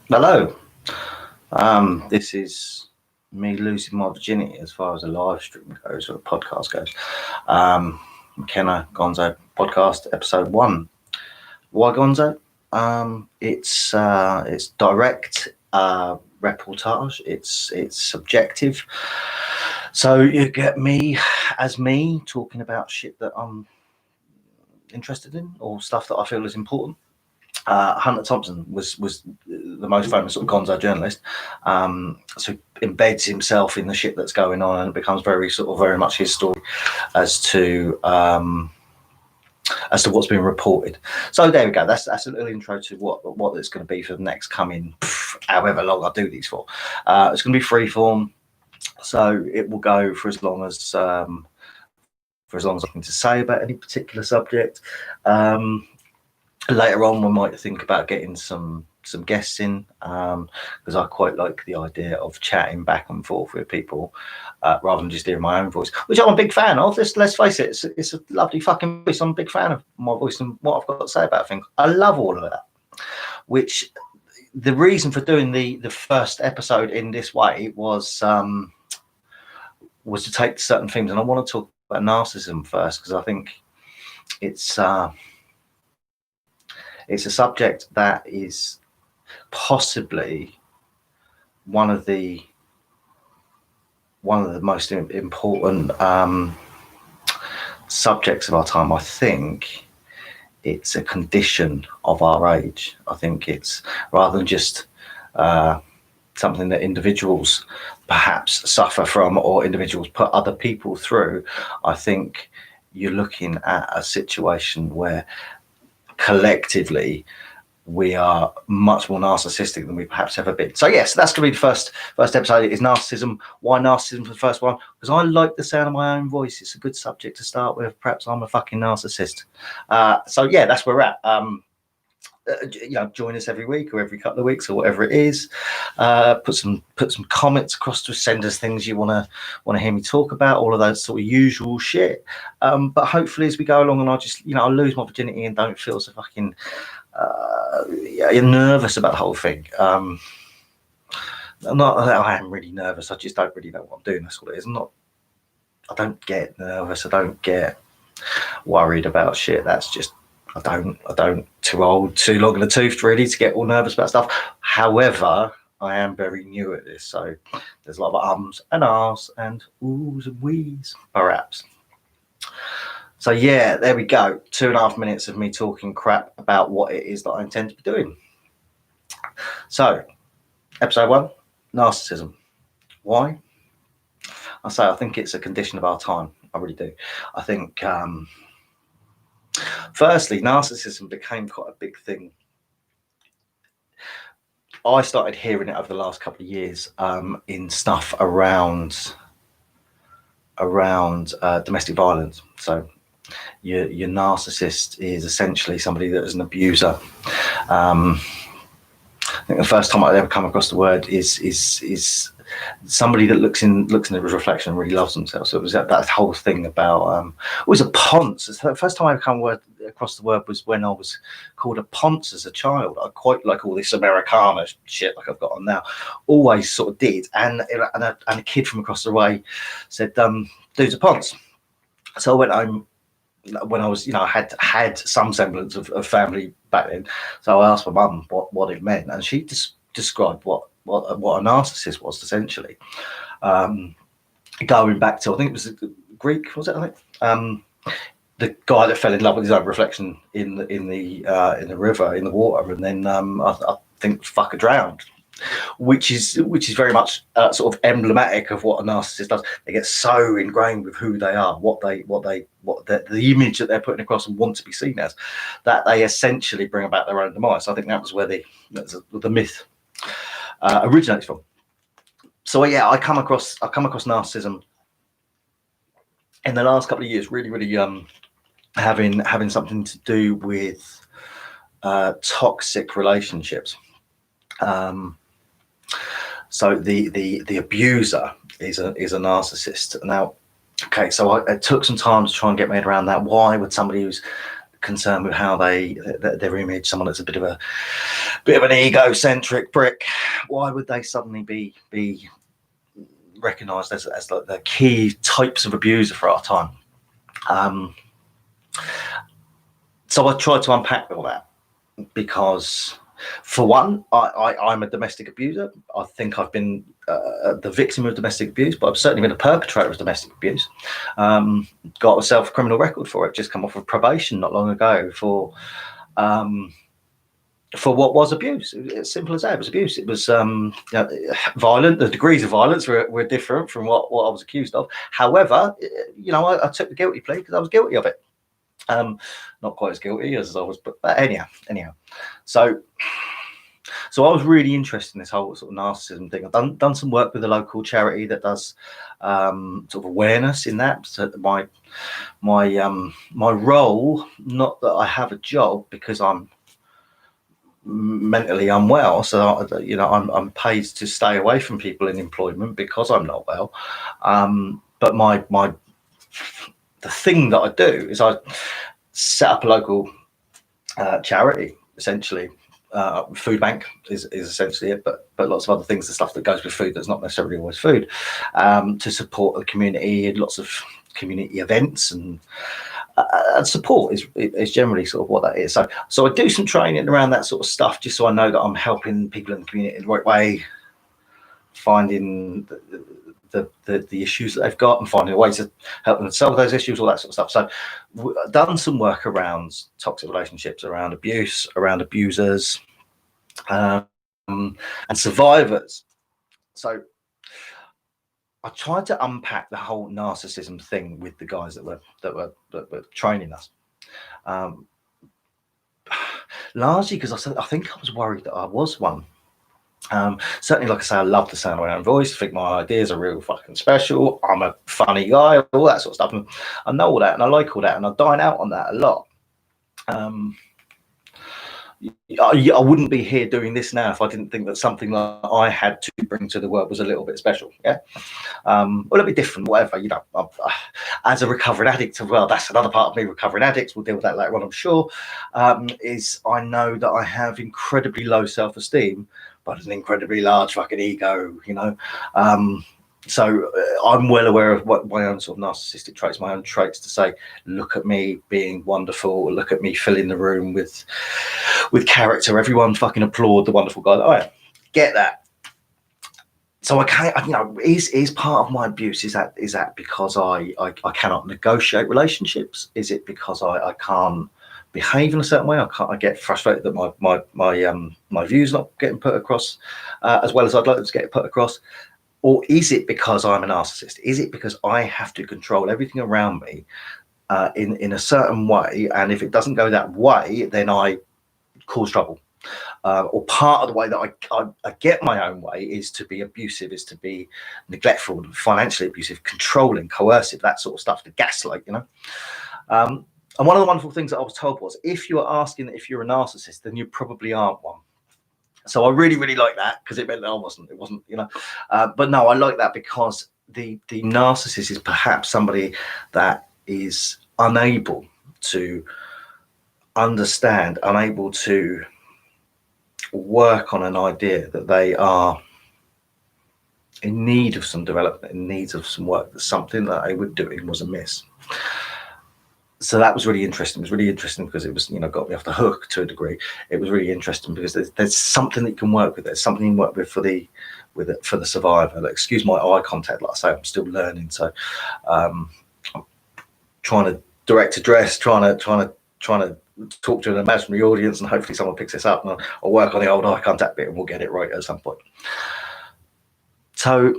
Hello. This is me losing my virginity as far as a live stream goes or a podcast goes. MckennaGonzoPodcast, episode 1. Why Gonzo? It's direct reportage. It's subjective. So you get me as me talking about shit that I'm interested in or stuff that I feel is important. Hunter Thompson was the most famous sort of gonzo journalist. So he embeds himself in the shit that's going on, and it becomes very much his story as to what's being reported. So there we go. That's a little intro to what it's going to be for the next coming however long I do these for. It's going to be free form, so it will go for as long as I have anything to say about any particular subject. Later on, we might think about getting some guests in, because I quite like the idea of chatting back and forth with people rather than just hearing my own voice, which I'm a big fan of. Let's face it, it's a lovely fucking voice. I'm a big fan of my voice and what I've got to say about things. I love all of that. Which the reason for doing the first episode in this way was to take certain things, and I want to talk about narcissism first because I think it's a subject that is possibly one of the most important subjects of our time. I think it's a condition of our age. I think it's rather than just something that individuals perhaps suffer from or individuals put other people through. I think you're looking at a situation where collectively we are much more narcissistic than we perhaps ever been. So yes, that's going to be the first episode. It is narcissism. Why narcissism for the first one? Because I like the sound of my own voice. It's a good subject to start with. Perhaps I'm a fucking narcissist. So yeah, that's where we're at. Join us every week or every couple of weeks or whatever it is. Put some comments across to us, send us things you want to hear me talk about, all of those sort of usual shit. But hopefully as we go along and I lose my virginity and don't feel so fucking you're nervous about the whole thing. Not that I am really nervous. I just don't really know what I'm doing. That's what it is. I don't get nervous. I don't get worried about shit. That's just I don't too old, too long in the tooth really to get all nervous about stuff. However, I am very new at this, so there's a lot of ums and ahs and oohs and whees, perhaps. So yeah, there we go. 2.5 minutes of me talking crap about what it is that I intend to be doing. So, episode 1, narcissism. Why? I think it's a condition of our time. I really do. I think firstly, narcissism became quite a big thing. I started hearing it over the last couple of years in stuff around domestic violence. So your narcissist is essentially somebody that is an abuser. I think the first time I'd ever come across the word is somebody that looks in the reflection and really loves themselves. So it was that whole thing about it was a ponce. The first time I ever come across the word was when I was called a ponce as a child. I quite like all this Americana shit like I've got on now. Always sort of did, and a kid from across the way said, "Dude's a ponce." So I went home when I was, I had some semblance of family back then. So I asked my mum what it meant, and she described what a narcissist was essentially. Going back to, I think it was Greek, was it? I think the guy that fell in love with his own reflection in the river, in the water, and then I think fucker drowned. Which is very much sort of emblematic of what a narcissist does. They get so ingrained with who they are, what the image that they're putting across and want to be seen as, that they essentially bring about their own demise. I think that was where the myth originates from. So yeah, I come across narcissism in the last couple of years, really having something to do with toxic relationships. So the abuser is a narcissist. Now, okay, so I took some time to try and get my head around that. Why would somebody who's concerned with how their image, someone that's a bit of an egocentric prick, why would they suddenly be recognised as the key types of abuser for our time? So I tried to unpack all that, because for one, I'm a domestic abuser. I think I've been the victim of domestic abuse, but I've certainly been a perpetrator of domestic abuse. Got myself a criminal record for it, just come off of probation not long ago for what was abuse. It's simple as that. It was abuse. It was violent. The degrees of violence were different from what I was accused of. However, I took the guilty plea because I was guilty of it. Not quite as guilty as I was, but anyhow. So I was really interested in this whole sort of narcissism thing. I've done some work with a local charity that does sort of awareness in that. So my role, not that I have a job because I'm mentally unwell, so I'm paid to stay away from people in employment because I'm not well. But the thing that I do is I set up a local charity, essentially. Food bank is essentially it, but lots of other things, the stuff that goes with food that's not necessarily always food, to support the community, lots of community events and support is generally sort of what that is. So I do some training around that sort of stuff, just so I know that I'm helping people in the community in the right way, finding the issues that they've got and finding a way to help them solve those issues, all that sort of stuff. So I've done some work around toxic relationships, around abuse, around abusers, and survivors. So I tried to unpack the whole narcissism thing with the guys that were training us, largely because I think I was worried that I was one. Certainly, like I say, I love the sound of my own voice. I think my ideas are real fucking special. I'm a funny guy, all that sort of stuff. And I know all that, and I like all that, and I dine out on that a lot. I wouldn't be here doing this now if I didn't think that something that I had to bring to the world was a little bit special. Yeah, well, it'll be different, whatever. As a recovering addict, well, that's another part of me. Recovering addicts, we'll deal with that later on, I'm sure. Is I know that I have incredibly low self-esteem, but an incredibly large fucking ego. So I'm well aware of what my own sort of narcissistic traits, my own traits to say, look at me being wonderful, look at me filling the room with character. Everyone fucking applaud the wonderful guy that I am. Get that. So I can't, is part of my abuse, is that because I cannot negotiate relationships? Is it because I can't behave in a certain way? I get frustrated that my views not getting put across as well as I'd like them to get put across. Or is it because I'm a narcissist? Is it because I have to control everything around me in a certain way, and if it doesn't go that way, then I cause trouble? Or part of the way that I get my own way is to be abusive, is to be neglectful, financially abusive, controlling, coercive, that sort of stuff, to gaslight, And one of the wonderful things that I was told was, if you are asking if you're a narcissist, then you probably aren't one. So I really, really like that, because it meant that I wasn't. It wasn't, But no, I like that because the narcissist is perhaps somebody that is unable to understand, unable to work on an idea that they are in need of some development, in need of some work, that something that they were doing was amiss. So that was really interesting. It was really interesting because it was, got me off the hook to a degree. It was really interesting because there's something that you can work with. There's something you can work with for the survivor. Like, excuse my eye contact. Like I say, I'm still learning. So I'm trying to direct address, trying to talk to an imaginary audience, and hopefully someone picks this up, and I'll work on the old eye contact bit, and we'll get it right at some point. So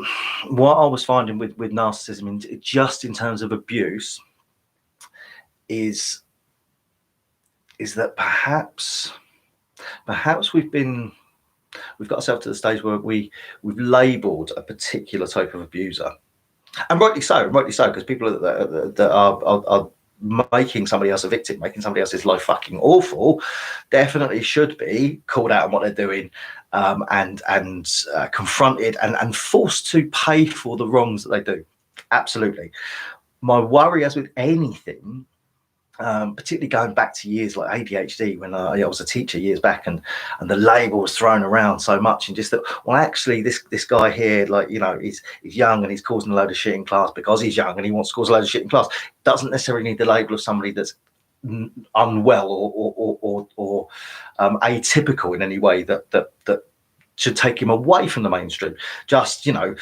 what I was finding with narcissism, just in terms of abuse, is that perhaps we've got ourselves to the stage where we've labelled a particular type of abuser, and rightly so, because people that are making somebody else a victim, making somebody else's life fucking awful, definitely should be called out on what they're doing, and confronted and forced to pay for the wrongs that they do. Absolutely. My worry, as with anything, particularly going back to years like ADHD, when I was a teacher years back, and the label was thrown around so much, and just that, well, actually, this guy here, like, you know, he's young and he's causing a load of shit in class because he's young and he wants to cause a load of shit in class. Doesn't necessarily need the label of somebody that's unwell or atypical in any way that should take him away from the mainstream. Just, you know,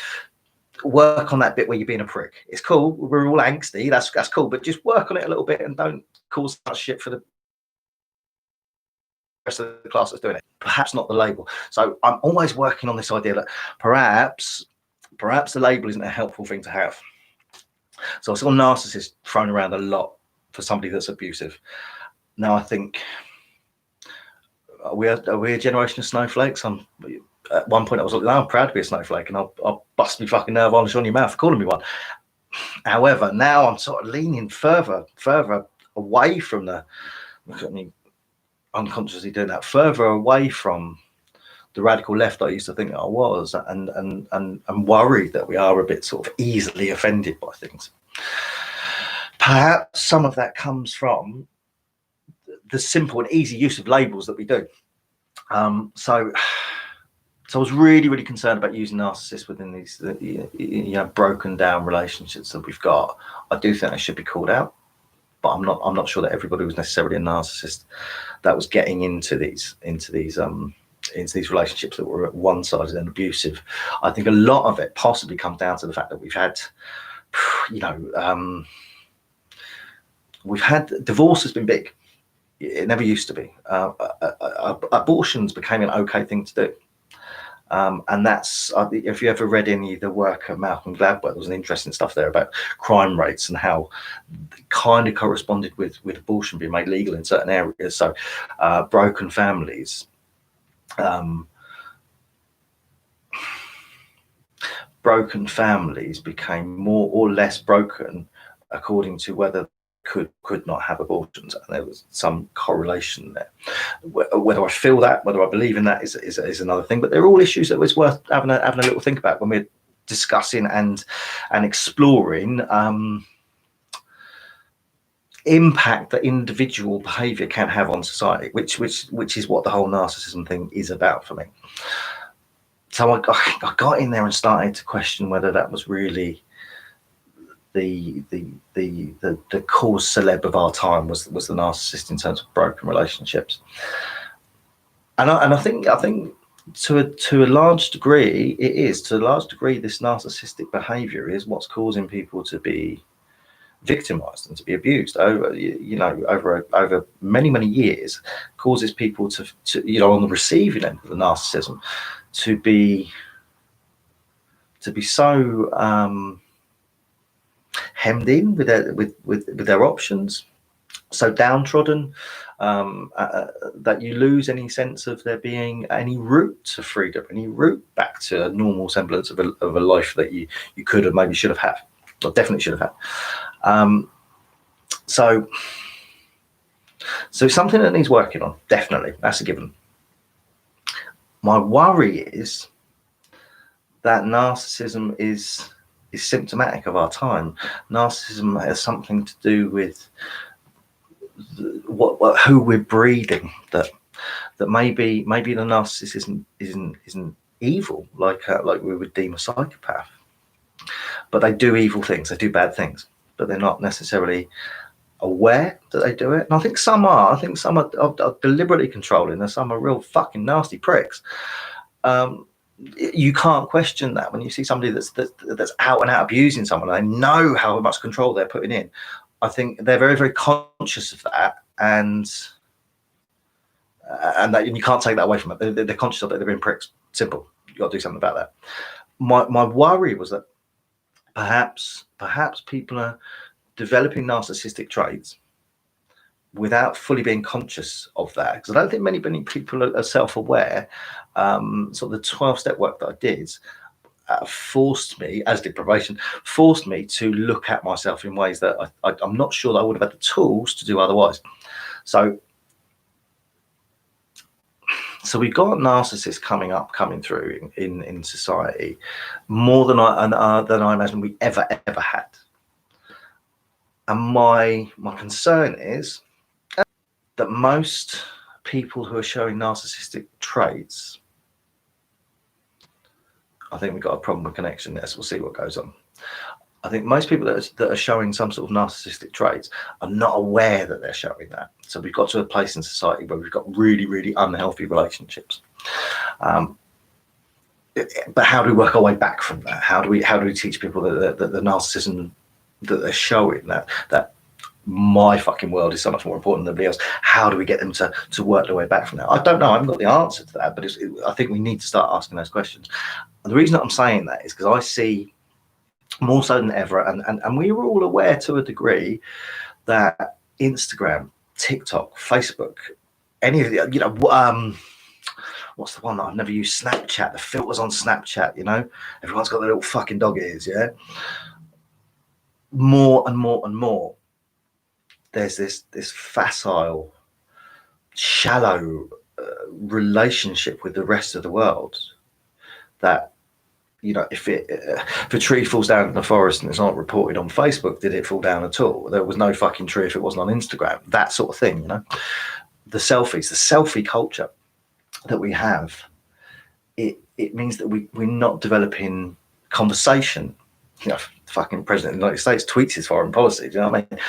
work on that bit where you're being a prick. It's cool. We're all angsty. That's cool. But just work on it a little bit and don't cause that shit for the rest of the class that's doing it. Perhaps not the label. So I'm always working on this idea that perhaps the label isn't a helpful thing to have. So I saw narcissist thrown around a lot for somebody that's abusive. Now I think, are we a generation of snowflakes? At one point I was like, no, I'm proud to be a snowflake, and I'll bust me fucking nerve on your mouth for calling me one. However, now I'm sort of leaning further away from the, look at me unconsciously doing that, further away from the radical left I used to think I was, and worried that we are a bit sort of easily offended by things. Perhaps some of that comes from the simple and easy use of labels that we do. So I was really concerned about using narcissists within these, you know, broken down relationships that we've got. I do think they should be called out, but I'm not sure that everybody was necessarily a narcissist that was getting into these relationships that were one-sided and abusive. I think a lot of it possibly comes down to the fact that we've had, you know, divorce has been big. It never used to be. Abortions became an okay thing to do. And that's, if you ever read any of the work of Malcolm Gladwell, there was an interesting stuff there about crime rates and how it kind of corresponded with abortion being made legal in certain areas. So broken families, became more or less broken according to whether could not have abortions, and there was some correlation there. Whether I feel that, whether I believe in that, is another thing. But they're all issues that was worth having a little think about when we're discussing and exploring impact that individual behaviour can have on society, which is what the whole narcissism thing is about for me. So I got in there and started to question whether that was really the cause celeb of our time was the narcissist in terms of broken relationships. And I think to a large degree it is. To a large degree, this narcissistic behaviour is what's causing people to be victimized and to be abused over many years, causes people to you know, on the receiving end of the narcissism, to be so hemmed in with their options, so downtrodden, that you lose any sense of there being any route to freedom, any route back to a normal semblance of a life that you could have, maybe should have had, or definitely should have had. So something that needs working on, definitely, that's a given. My worry is that narcissism is symptomatic of our time. Narcissism has something to do with who we're breeding. That maybe the narcissist isn't evil like we would deem a psychopath, but they do evil things. They do bad things, but they're not necessarily aware that they do it. And I think some are. I think some are deliberately controlling, and some are real fucking nasty pricks. You can't question that when you see somebody that's out and out abusing someone. They know how much control they're putting in. I think they're very conscious of that, and you can't take that away from it. They're conscious of it. They're being pricks. Simple. You got to do something about that. My worry was that perhaps people are developing narcissistic traits without fully being conscious of that, because I don't think many people are self-aware. Sort of the 12-step work that I did forced me, as did probation, forced me to look at myself in ways that I'm not sure that I would have had the tools to do otherwise. So we've got narcissists coming through in society more than I imagine we ever had. And my concern is that most people who are showing narcissistic traits, I think we've got a problem with connection there, so we'll see what goes on. I think most people that are showing some sort of narcissistic traits are not aware that they're showing that. So we've got to a place in society where we've got really, really unhealthy relationships. But how do we work our way back from that? How do we teach people that the narcissism that they're showing, that my fucking world is so much more important than everybody else? How do we get them to work their way back from that? I don't know. I haven't got the answer to that, but I think we need to start asking those questions. And the reason that I'm saying that is because I see more so than ever, and we were all aware to a degree that Instagram, TikTok, Facebook, any of the, what's the one that I've never used? Snapchat. The filters on Snapchat, everyone's got their little fucking dog ears, yeah. More and more and more, there's this facile, shallow relationship with the rest of the world that, if a tree falls down in the forest and it's not reported on Facebook, did it fall down at all? There was no fucking tree if it wasn't on Instagram. That sort of thing, The selfies, the selfie culture that we have, it means that we're not developing conversation. Fucking President of the United States tweets his foreign policy. Do you know what I mean?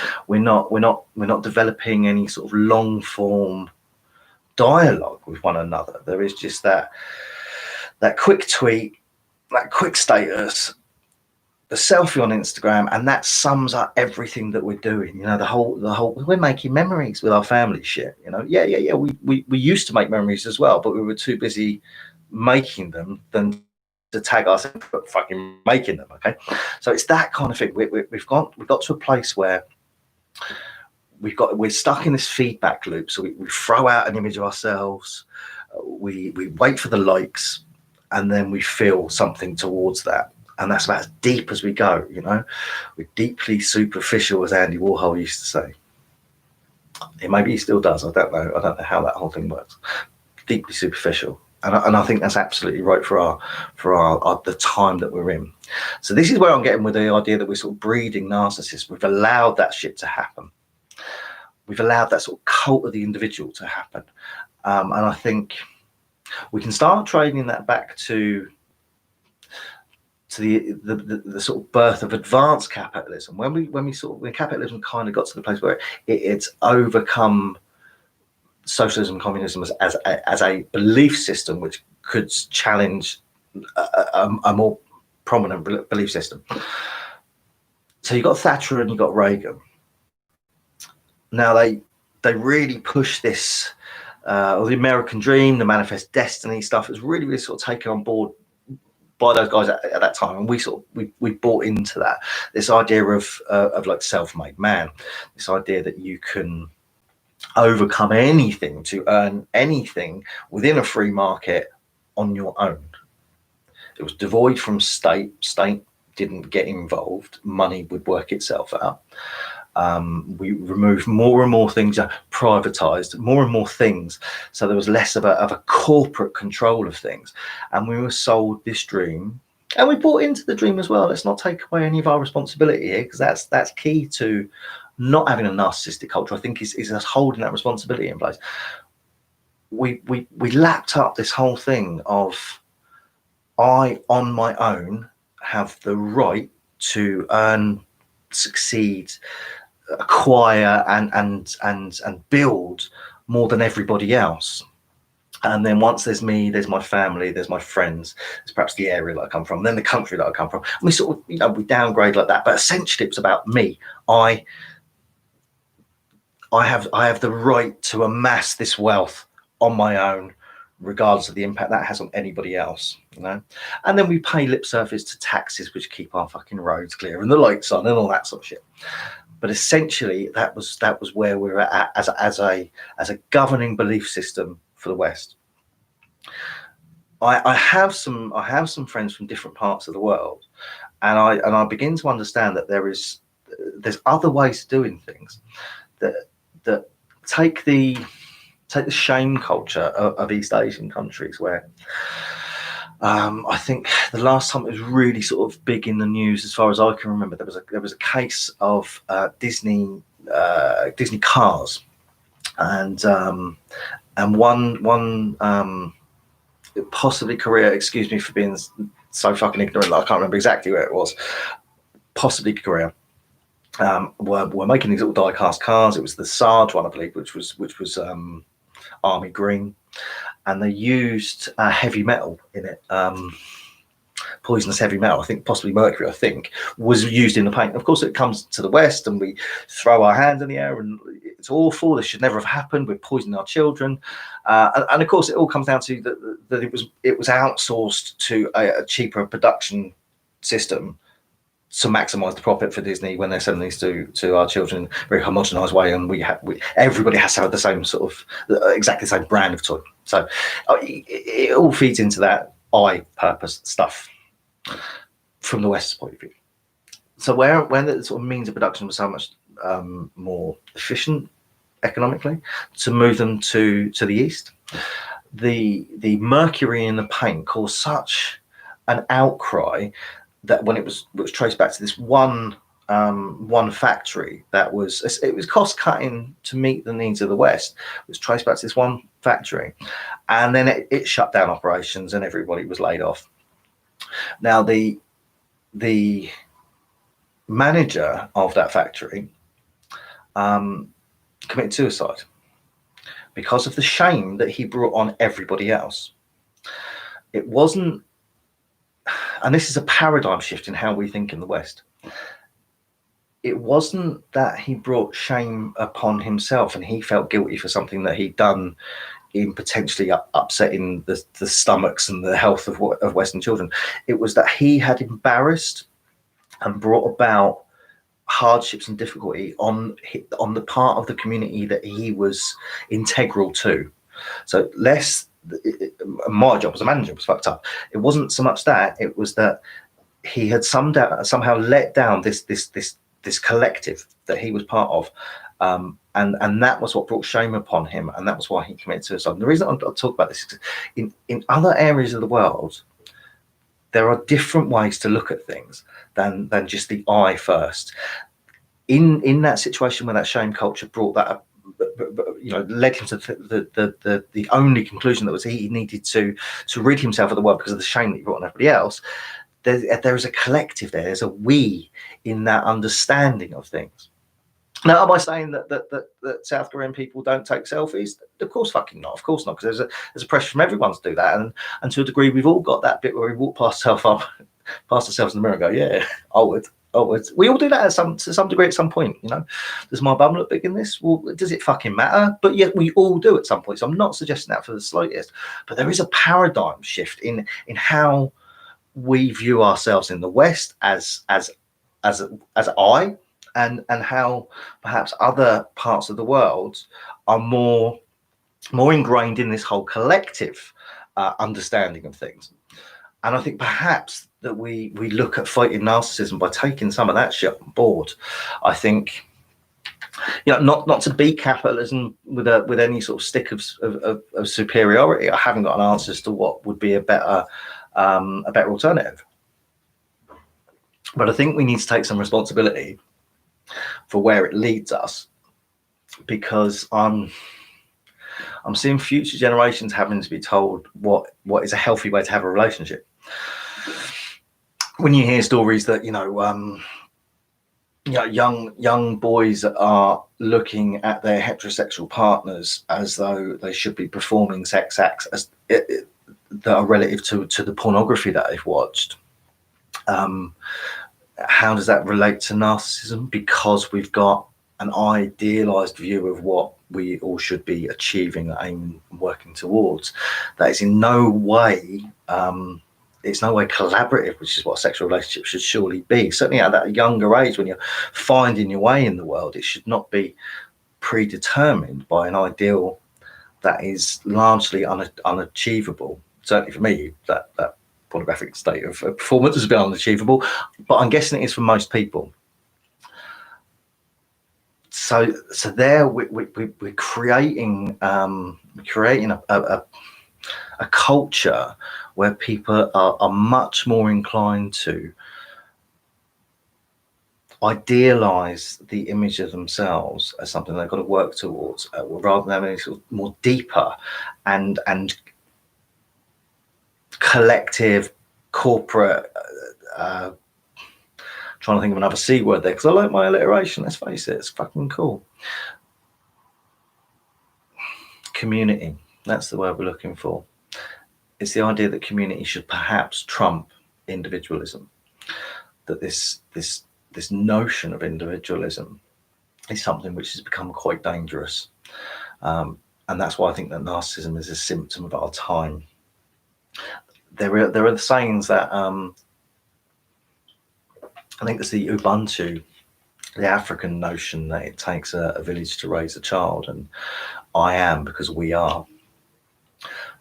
We're not developing any sort of long form dialogue with one another. There is just that quick tweet, that quick status, the selfie on Instagram, and that sums up everything that we're doing. The whole we're making memories with our family shit. Yeah. We used to make memories as well, but we were too busy making them than to tag ourselves fucking making them. Okay, so it's that kind of thing. We've got to a place where we're stuck in this feedback loop. So we throw out an image of ourselves, we wait for the likes, and then we feel something towards that. And that's about as deep as we go, We're deeply superficial, as Andy Warhol used to say. Maybe he still does. I don't know how that whole thing works. Deeply superficial. And I think that's absolutely right for our the time that we're in. So this is where I'm getting with the idea that we're sort of breeding narcissists. We've allowed that shit to happen. We've allowed that sort of cult of the individual to happen. And I think we can start training that back to the sort of birth of advanced capitalism. When capitalism kind of got to the place where it's overcome socialism, communism as a belief system which could challenge a more prominent belief system. So you got Thatcher and you got Reagan. Now they really push this, the American dream, the manifest destiny stuff is really, really sort of taken on board by those guys at that time, and we bought into that. This idea of like self-made man, this idea that you can overcome anything to earn anything within a free market on your own. It was devoid from state. State didn't get involved. Money would work itself out. We removed more and more things, privatized more and more things, so there was less of a corporate control of things, and we were sold this dream, and we bought into the dream as well. Let's not take away any of our responsibility here, because that's key to not having a narcissistic culture. I think is us holding that responsibility in place. We lapped up this whole thing of I on my own have the right to earn, succeed, acquire and build more than everybody else. And then once there's me, there's my family, there's my friends, there's perhaps the area that I come from, then the country that I come from. And we sort of, we downgrade like that. But essentially it's about me. I have the right to amass this wealth on my own, regardless of the impact that has on anybody else, And then we pay lip service to taxes which keep our fucking roads clear and the lights on and all that sort of shit. But essentially that was where we were at as a governing belief system for the West. I have some friends from different parts of the world, and I begin to understand that there's other ways of doing things that take the shame culture of East Asian countries, where I think the last time it was really sort of big in the news, as far as I can remember, there was a case of Disney cars, and one possibly Korea. Excuse me for being so fucking ignorant. I can't remember exactly where it was. Possibly Korea. Were making these little die-cast cars. It was the Sarge one, I believe, which was army green, and they used heavy metal in it. Poisonous heavy metal, I think possibly mercury, I think, was used in the paint. Of course, it comes to the West and we throw our hands in the air and it's awful. This should never have happened. We're poisoning our children. And of course, it all comes down to that it was outsourced to a cheaper production system to maximize the profit for Disney when they're selling these to our children in a very homogenized way. And everybody has to have the same sort of exactly the same brand of toy. So it all feeds into that eye purpose stuff from the West's point of view. So when the sort of means of production was so much more efficient economically, to move them to the East, the mercury in the paint caused such an outcry that when it was traced back to this one factory that was cost cutting to meet the needs of the West, it was traced back to this one factory, and then it shut down operations and everybody was laid off. Now the manager of that factory committed suicide because of the shame that he brought on everybody else. It wasn't, and this is a paradigm shift in how we think in the West. It wasn't that he brought shame upon himself and he felt guilty for something that he'd done in potentially upsetting the stomachs and the health of Western children. It was that he had embarrassed and brought about hardships and difficulty on the part of the community that he was integral to. So my job as a manager was fucked up. It wasn't so much that, it was that he had somehow let down this collective that he was part of, and that was what brought shame upon him, and that was why he committed suicide. And the reason I'll talk about this is in other areas of the world, there are different ways to look at things than just the I first. In that situation where that shame culture brought that up, led him to the only conclusion that was he needed to rid himself of the world because of the shame that he brought on everybody else. There is a collective there. There's a we in that understanding of things. Now, am I saying that South Korean people don't take selfies? Of course, fucking not. Of course not, because there's a pressure from everyone to do that, and to a degree, we've all got that bit where we walk past ourselves in the mirror, and go, "Yeah, I would." We all do that to some degree at some point. Does my bum look big in this? Well, does it fucking matter? But yet we all do at some point. So I'm not suggesting that for the slightest. But there is a paradigm shift in how we view ourselves in the West as I. And how perhaps other parts of the world are more ingrained in this whole collective understanding of things. And I think perhaps that we look at fighting narcissism by taking some of that shit on board. I think, not to beat capitalism with any sort of stick of superiority. I haven't got an answer as to what would be a better alternative. But I think we need to take some responsibility for where it leads us, because I'm seeing future generations having to be told what is a healthy way to have a relationship. When you hear stories that young boys are looking at their heterosexual partners as though they should be performing sex acts that are relative to the pornography that they've watched. How does that relate to narcissism? Because we've got an idealized view of what we all should be achieving, aiming, working towards. That is in no way, it's no way collaborative, which is what a sexual relationship should surely be. Certainly at that younger age, when you're finding your way in the world, it should not be predetermined by an ideal that is largely unachievable. Certainly for me, that pornographic state of performance has been unachievable, but I'm guessing it is for most people. So there we're creating a a culture where people are much more inclined to idealize the image of themselves as something they've got to work towards, rather than having a sort of more deeper and collective corporate, trying to think of another C word there because I like my alliteration, let's face it, it's fucking cool. Community, that's the word we're looking for. It's the idea that community should perhaps trump individualism, that this notion of individualism is something which has become quite dangerous, and that's why I think that narcissism is a symptom of our time. There are the sayings that I think it's the Ubuntu, the African notion that it takes a village to raise a child, and I am because we are.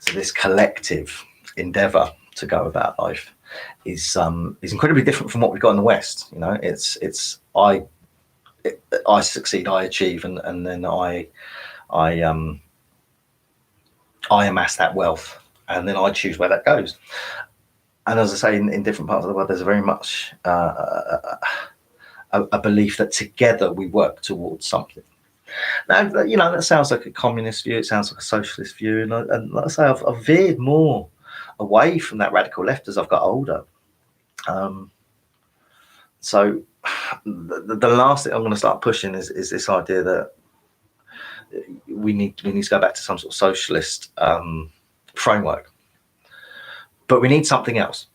So this collective endeavour to go about life is incredibly different from what we've got in the West. You know, it's I succeed, I achieve, and then I amass that wealth, and then I choose where that goes. And as I say, in different parts of the world, there's very much a belief that together we work towards something. Now, you know, that sounds like a communist view. It sounds like a socialist view, and like I say, I've veered more away from that radical left as I've got older. So the last thing I'm going to start pushing is this idea that we need to go back to some sort of socialist framework, but we need something else.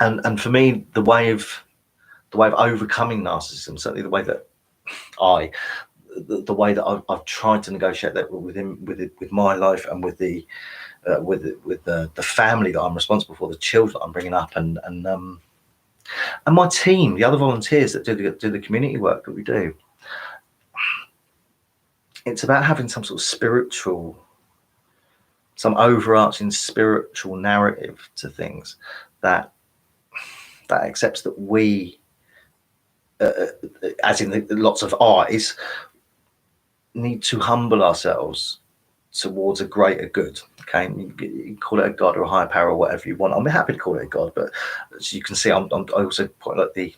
And for me, the way of overcoming narcissism, certainly the way that the way that I've tried to negotiate that with my life and with the family that I'm responsible for, the children that I'm bringing up, and my team, the other volunteers that do the community work that we do. It's about having some sort of some overarching spiritual narrative to things that accepts that we, as in lots of eyes, need to humble ourselves towards a greater good. Okay, you can call it a god or a higher power or whatever you want. I'm happy to call it a god, but as you can see, I also point out the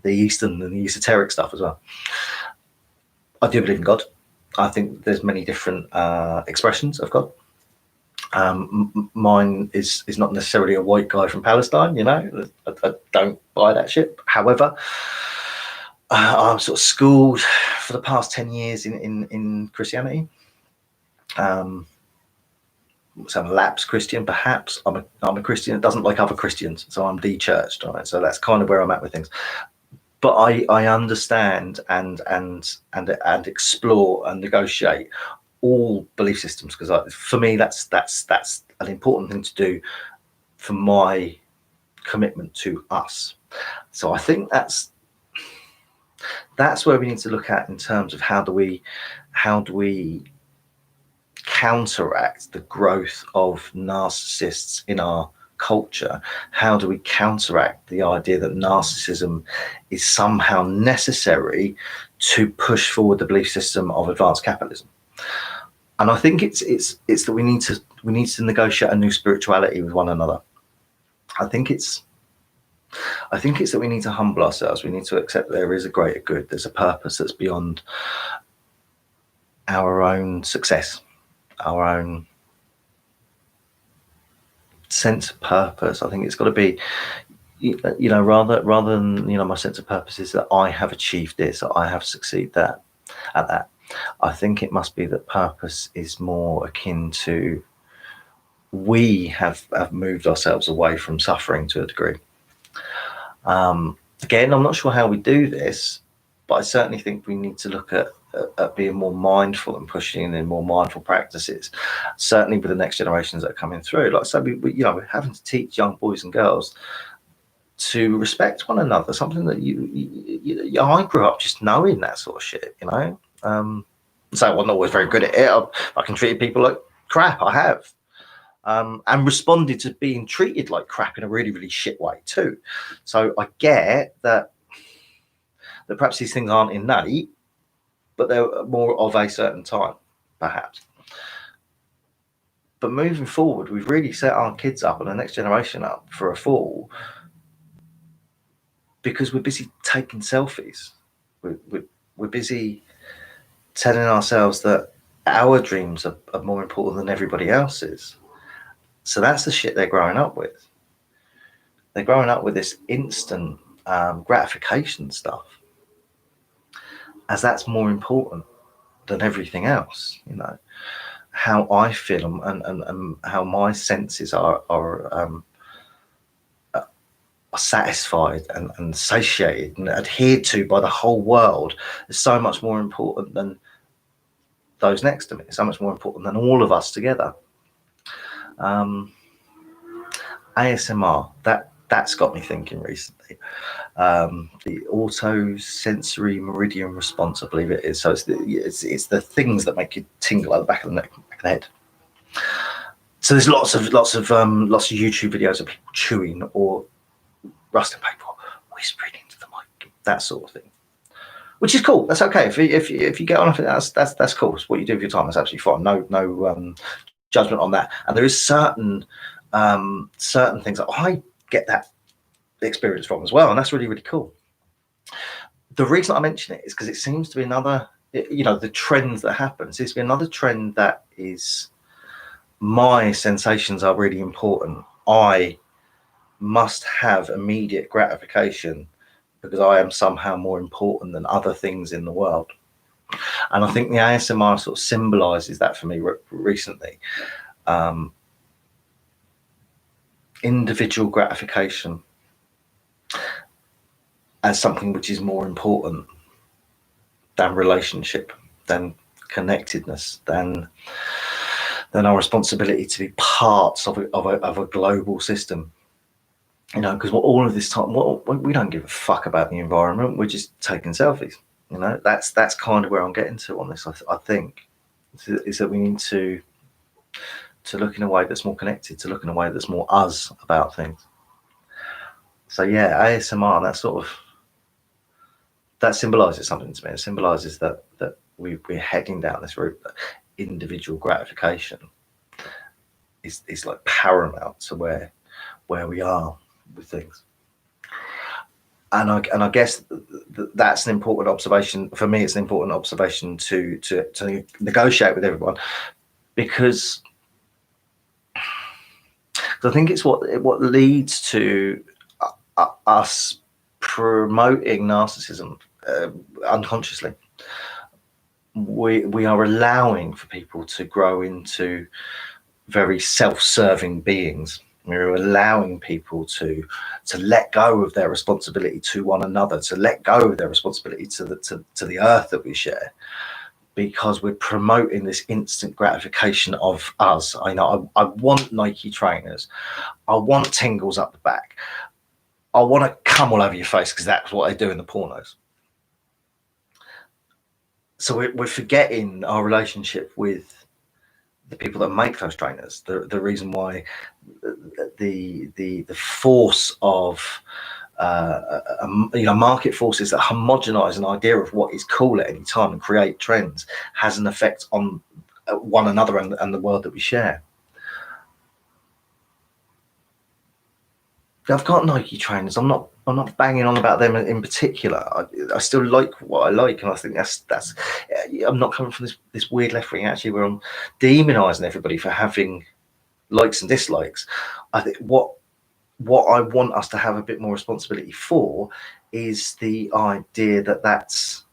Eastern and the esoteric stuff as well. I do believe in God. I think there's many different expressions of God. Mine is not necessarily a white guy from Palestine. You know, I don't buy that shit. However, I'm sort of schooled for the past 10 years in Christianity. So I'm a lapsed Christian, perhaps. I'm a Christian that doesn't like other Christians, so I'm de-churched. Right? So that's kind of where I'm at with things. But I understand and explore and negotiate all belief systems, because for me that's an important thing to do for my commitment to us. So I think that's where we need to look at in terms of how do we counteract the growth of narcissists in our culture. How do we counteract the idea that narcissism is somehow necessary to push forward the belief system of advanced capitalism? And I think it's that we need to negotiate a new spirituality with one another. I think it's that we need to humble ourselves. We need to accept that there is a greater good. There's a purpose that's beyond our own success, our own sense of purpose. I think it's got to be, you know, rather than, you know, my sense of purpose is that I have achieved this, or I have succeeded at that. I think it must be that purpose is more akin to we have moved ourselves away from suffering to a degree. Again, I'm not sure how we do this, but I certainly think we need to look at being more mindful and pushing in more mindful practices, certainly with the next generations that are coming through. Like I said, we're having to teach young boys and girls to respect one another, something that I grew up just knowing that sort of shit, you know. So I wasn't always very good at it. I can treat people like crap. I have. And responded to being treated like crap in a really, really shit way too. So I get that perhaps these things aren't innate, but they're more of a certain time, perhaps. But moving forward, we've really set our kids up and the next generation up for a fall because we're busy taking selfies. We're busy telling ourselves that our dreams are more important than everybody else's. So that's the shit they're growing up with. They're growing up with this instant gratification stuff, as that's more important than everything else. You know, how I feel and how my senses are satisfied and satiated and adhered to by the whole world is so much more important than those next to me. It's so much more important than all of us together. ASMR, that's got me thinking recently. The auto-sensory meridian response, I believe it is. So it's the things that make you tingle at the back of the neck, back of the head. So there's lots of YouTube videos of people chewing or rustling paper, whispering into the mic, that sort of thing, which is cool. That's okay. If you get on with it, that's cool. It's what you do with your time. That's absolutely fine. No judgment on that. And there is certain things that I get that experience from as well, and that's really, really cool. The reason I mention it is because it seems to be another, the trends that happen seems to be another trend that is, my sensations are really important. I must have immediate gratification because I am somehow more important than other things in the world. And I think the ASMR sort of symbolizes that for me recently. Individual gratification as something which is more important than relationship, than connectedness, than our responsibility to be parts of a global system. You know, because all of this time, we don't give a fuck about the environment. We're just taking selfies. You know, that's kind of where I'm getting to on this. I think is that we need to look in a way that's more connected, to look in a way that's more us about things. So yeah, ASMR, that symbolizes something to me. It symbolizes that we're heading down this route. That individual gratification is like paramount to where we are with things. And I guess that's an important observation for me. It's an important observation to negotiate with everyone, because I think it's what leads to us promoting narcissism unconsciously. We are allowing for people to grow into very self-serving beings. We're allowing people to let go of their responsibility to one another, to let go of their responsibility to the earth that we share, because we're promoting this instant gratification of us. I know I want Nike trainers. I want tingles up the back. I want to come all over your face because that's what they do in the pornos. So we're forgetting our relationship with the people that make those trainers. The reason why the force of market forces that homogenize an idea of what is cool at any time and create trends has an effect on one another and the world that we share. I've got Nike trainers. I'm not banging on about them in particular. I still like what I like, and I think that's. I'm not coming from this weird left wing actually, where I'm demonizing everybody for having likes and dislikes. I think what I want us to have a bit more responsibility for is the idea that that's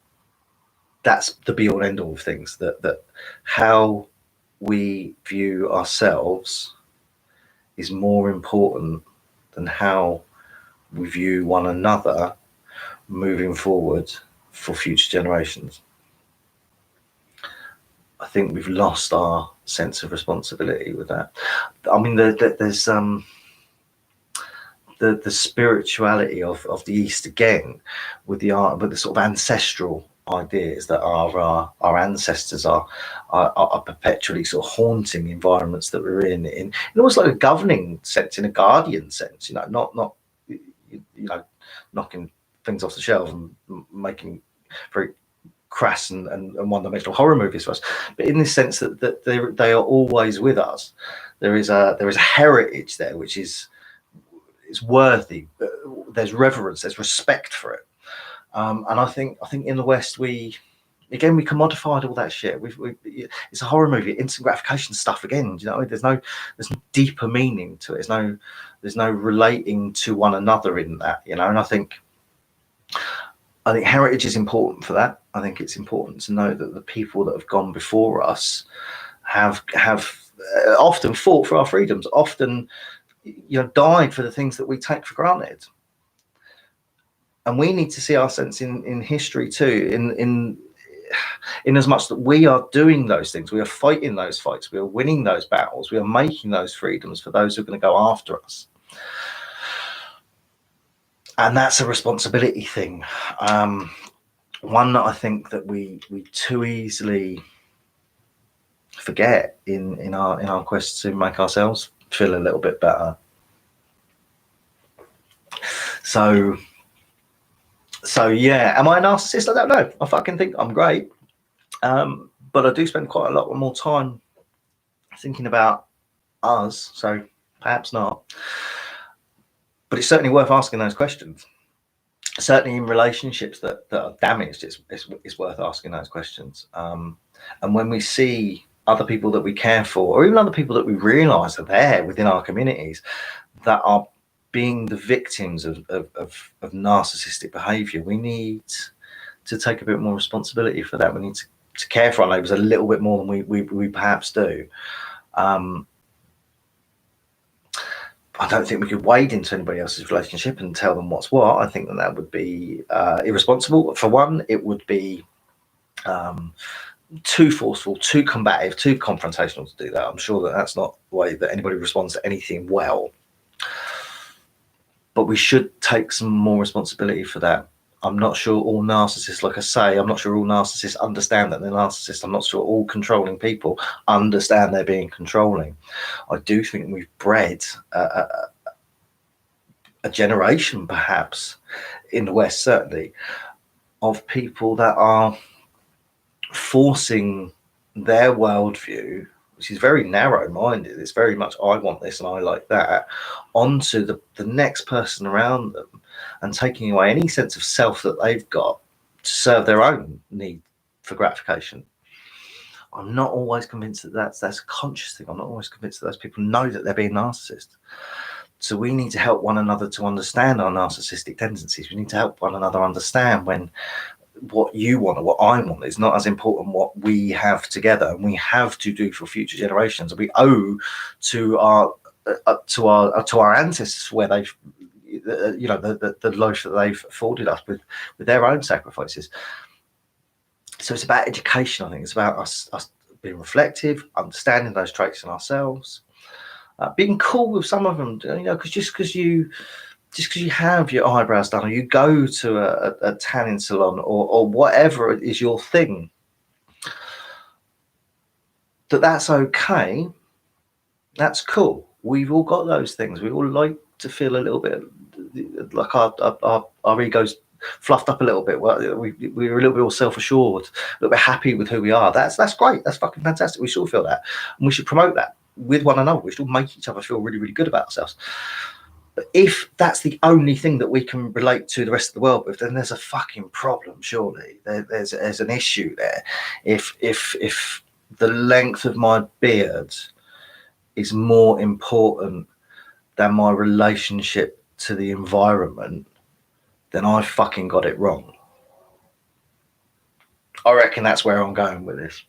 the be all end all of things. That how we view ourselves is more important than how we view one another moving forward for future generations. I think we've lost our sense of responsibility with that. I mean, there's the spirituality of the East again, with the sort of ancestral ideas that our ancestors are perpetually sort of haunting the environments that we're in almost like a governing sense, in a guardian sense, not knocking things off the shelf and making very crass and one-dimensional horror movies for us, but in this sense that they are always with us. There is a heritage there which is worthy. There's reverence, there's respect for it, and I think in the West we commodified all that shit. It's a horror movie, instant gratification stuff again. Do you know, there's no deeper meaning to it. There's no relating to one another in that, you know. And I think heritage is important for that. I think it's important to know that the people that have gone before us have often fought for our freedoms, often, you know, died for the things that we take for granted. And we need to see our sense in history too, in as much that we are doing those things, we are fighting those fights, we are winning those battles, we are making those freedoms for those who are going to go after us. And that's a responsibility thing, one that I think that we too easily forget in our quest to make ourselves feel a little bit better. So yeah, am I a narcissist? I don't know. I fucking think I'm great, but I do spend quite a lot more time thinking about us, so perhaps not. But it's certainly worth asking those questions. Certainly in relationships that are damaged, it's worth asking those questions. And when we see other people that we care for, or even other people that we realise are there within our communities that are being the victims of narcissistic behaviour, we need to take a bit more responsibility for that. We need to care for our neighbours a little bit more than we perhaps do. I don't think we could wade into anybody else's relationship and tell them what's what. I think that would be irresponsible. For one, it would be too forceful, too combative, too confrontational to do that. I'm sure that's not the way that anybody responds to anything well. But we should take some more responsibility for that. I'm not sure all narcissists, like I say, I'm not sure all narcissists understand that they're narcissists. I'm not sure all controlling people understand they're being controlling. I do think we've bred a generation, perhaps, in the West certainly, of people that are forcing their worldview, which is very narrow-minded, it's very much I want this and I like that, onto the next person around them, and taking away any sense of self that they've got to serve their own need for gratification. I'm not always convinced that that's a conscious thing. I'm not always convinced that those people know that they're being narcissists. So we need to help one another to understand our narcissistic tendencies. We need to help one another understand when what you want or what I want is not as important what we have together and we have to do for future generations. We owe to our ancestors where they've, you know, the life that they've afforded us with their own sacrifices. So it's about education. I think it's about us being reflective, understanding those traits in ourselves, being cool with some of them. You know, because just because you have your eyebrows done, or you go to a tanning salon, or whatever is your thing, that's okay. That's cool. We've all got those things. We all like to feel a little bit like our egos fluffed up a little bit. We're a little bit more self-assured, a little bit happy with who we are. That's great. That's fucking fantastic. We should all feel that, and we should promote that with one another. We should all make each other feel really, really good about ourselves. But if that's the only thing that we can relate to the rest of the world with, then there's a fucking problem. Surely there's an issue there. If the length of my beard is more important than my relationship to the environment, then I fucking got it wrong. I reckon that's where I'm going with this.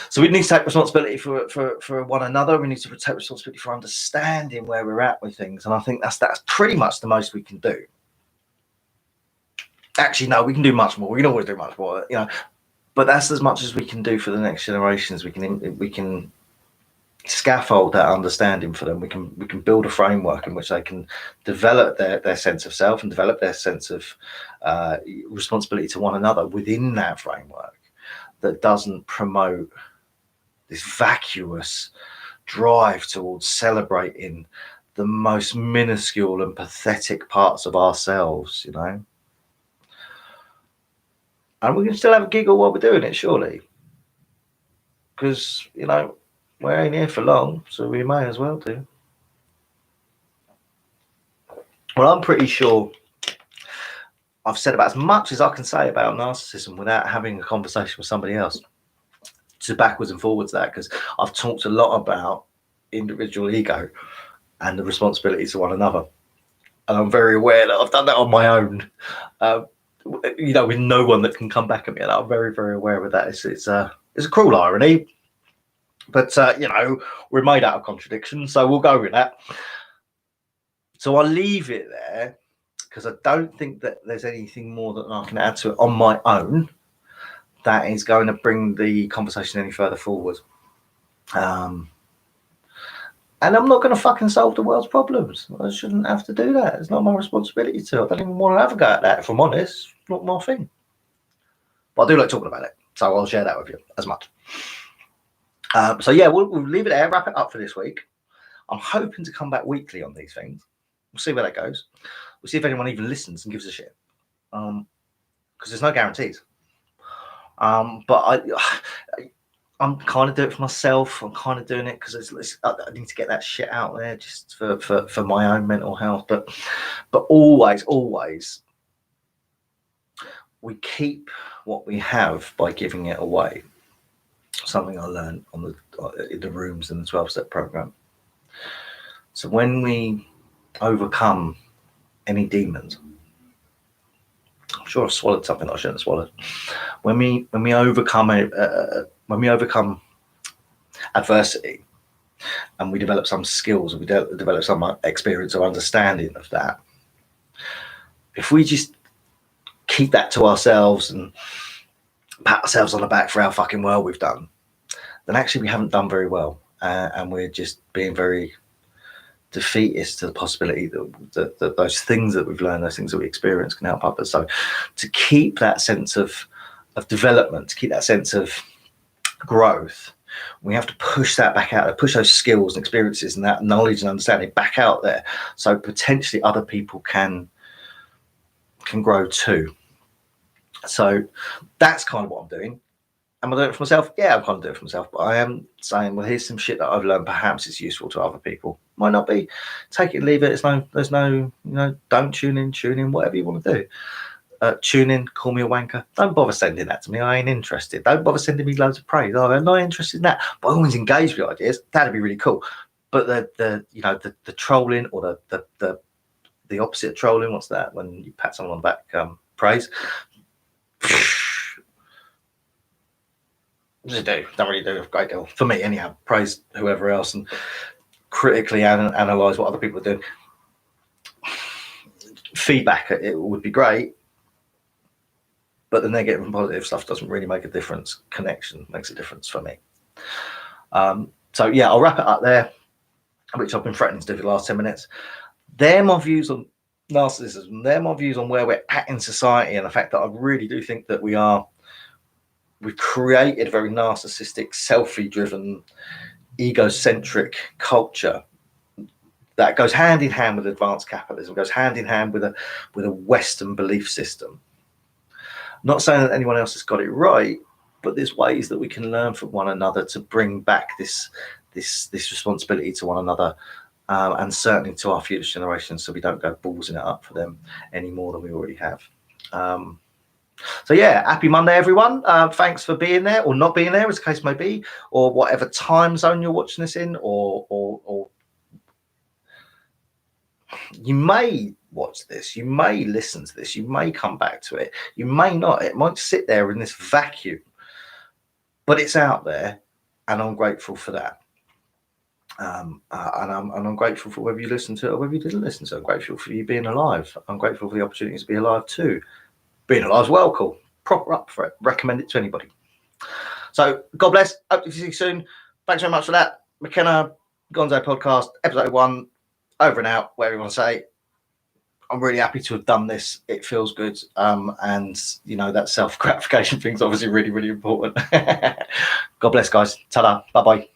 So we need to take responsibility for one another. We need to take responsibility for understanding where we're at with things. And I think that's pretty much the most we can do. Actually, no, we can do much more. We can always do much more, you know. But that's as much as we can do for the next generations. We can scaffold that understanding for them. We can build a framework in which they can develop their sense of self and develop their sense of responsibility to one another within that framework that doesn't promote this vacuous drive towards celebrating the most minuscule and pathetic parts of ourselves, you know. And we can still have a giggle while we're doing it, surely. Because, you know, we ain't here for long, so we may as well do. Well, I'm pretty sure I've said about as much as I can say about narcissism without having a conversation with somebody else. To backwards and forwards that, because I've talked a lot about individual ego and the responsibility to one another. And I'm very aware that I've done that on my own, you know, with no one that can come back at me. And I'm very, very aware of that. It's a cruel irony, but, you know, we're made out of contradictions, so we'll go with that. So I'll leave it there, because I don't think that there's anything more that I can add to it on my own that is going to bring the conversation any further forward. And I'm not going to fucking solve the world's problems. I shouldn't have to do that. It's not my responsibility to. I don't even want to have a go at that, if I'm honest. It's not my thing. But I do like talking about it, so I'll share that with you as much. So yeah, we'll leave it there, wrap it up for this week. I'm hoping to come back weekly on these things. We'll see where that goes. We'll see if anyone even listens and gives a shit. Because there's no guarantees. But I'm kind of doing it for myself. I'm kind of doing it because I need to get that shit out there just for my own mental health. But always, we keep what we have by giving it away. Something I learned in the rooms in the 12-step program. So when we overcome any demons, I'm sure I swallowed something I shouldn't have swallowed. When we overcome adversity, and we develop some skills, and we develop some experience or understanding of that, if we just keep that to ourselves and pat ourselves on the back for how fucking well we've done, then actually we haven't done very well, and we're just being very defeatist to the possibility that those things that we've learned, those things that we experience, can help others. So to keep that sense of development, to keep that sense of growth, we have to push that back out there, push those skills and experiences and that knowledge and understanding back out there, so potentially other people can grow too. So that's kind of what I'm doing. Am I doing it for myself? Yeah, I'm kind of doing it for myself, but I am saying, well, here's some shit that I've learned. Perhaps it's useful to other people. Might not be. Take it, leave it. There's no, you know, don't tune in, whatever you want to do. Tune in, call me a wanker. Don't bother sending that to me. I ain't interested. Don't bother sending me loads of praise. Oh, I'm not interested in that. By all means, engage with ideas. That'd be really cool. But the trolling, or the opposite of trolling, what's that? When you pat someone on the back, praise. Don't really do a great deal for me anyhow. Praise whoever else and critically analyze what other people are doing. Feedback, it would be great, but the negative and positive stuff doesn't really make a difference. Connection makes a difference for me. So yeah, I'll wrap it up there, which I've been threatening to do for the last 10 minutes. They're my views on narcissism. They're my views on where we're at in society, and the fact that I really do think that we've created a very narcissistic, selfie-driven, egocentric culture that goes hand in hand with advanced capitalism, goes hand in hand with a Western belief system. Not saying that anyone else has got it right, but there's ways that we can learn from one another to bring back this responsibility to one another, and certainly to our future generations, so we don't go ballsing it up for them any more than we already have. So yeah, happy Monday, everyone. Thanks for being there, or not being there, as the case may be, or whatever time zone you're watching this in, or you may watch this, you may listen to this, you may come back to it, you may not. It might sit there in this vacuum, but it's out there, and I'm grateful for that. And I'm grateful for whether you listen to it or whether you didn't listen to it. I'm grateful for you being alive. I'm grateful for the opportunity to be alive too. Being alive is well cool. Proper up for it. Recommend it to anybody. So God bless. Hope to see you soon. Thanks very much for that. McKenna Gonzo Podcast, episode 1, over and out, whatever you want to say. I'm really happy to have done this. It feels good. And you know, that self-gratification thing's obviously really, really important. God bless, guys. Ta-da. Bye-bye.